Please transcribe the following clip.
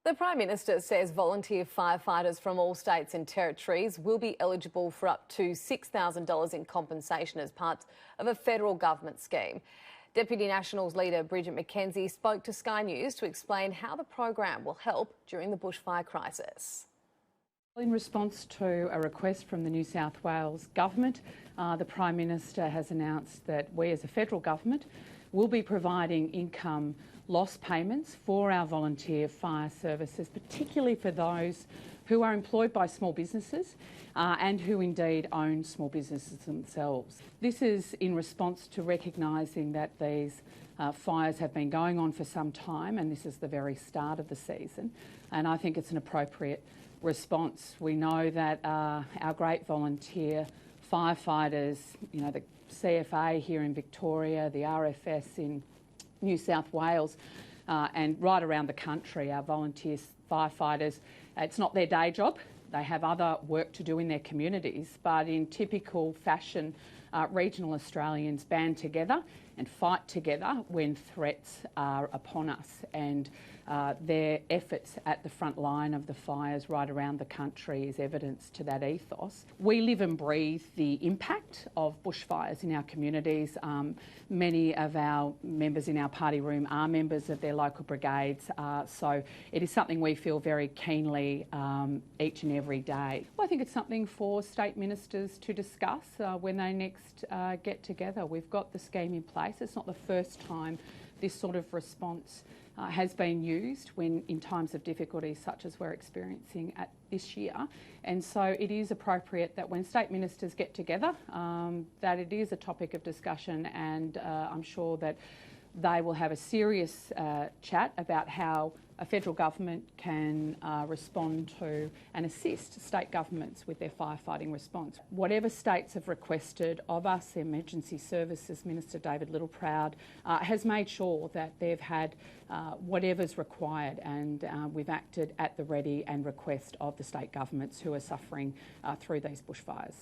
The Prime Minister says volunteer firefighters from all states and territories will be eligible for up to $6,000 in compensation as part of a federal government scheme. Deputy Nationals leader Bridget McKenzie spoke to Sky News to explain how the program will help during the bushfire crisis. In response to a request from the New South Wales Government, the Prime Minister has announced that we as a federal government will be providing income loss payments for our volunteer fire services, particularly for those who are employed by small businesses and who indeed own small businesses themselves. This is in response to recognising that these fires have been going on for some time, and this is the very start of the season, and I think it's an appropriate response. We know that our great volunteer firefighters, the CFA here in Victoria, the RFS in New South Wales, and right around the country, our volunteer firefighters, it's not their day job. They have other work to do in their communities, but in typical fashion, regional Australians band together and fight together when threats are upon us, and their efforts at the front line of the fires right around the country is evidence to that ethos. We live and breathe the impact of bushfires in our communities. Many of our members in our party room are members of their local brigades, so it is something we feel very keenly each and every day. Well, I think it's something for state ministers to discuss when they next get together. We've got the scheme in place. It's not the first time this sort of response has been used when in times of difficulty such as we're experiencing at this year, and so it is appropriate that when state ministers get together that it is a topic of discussion, and I'm sure that they will have a serious chat about how a federal government can respond to and assist state governments with their firefighting response. Whatever states have requested of us, the Emergency Services Minister David Littleproud has made sure that they've had whatever's required, and we've acted at the ready and request of the state governments who are suffering through these bushfires.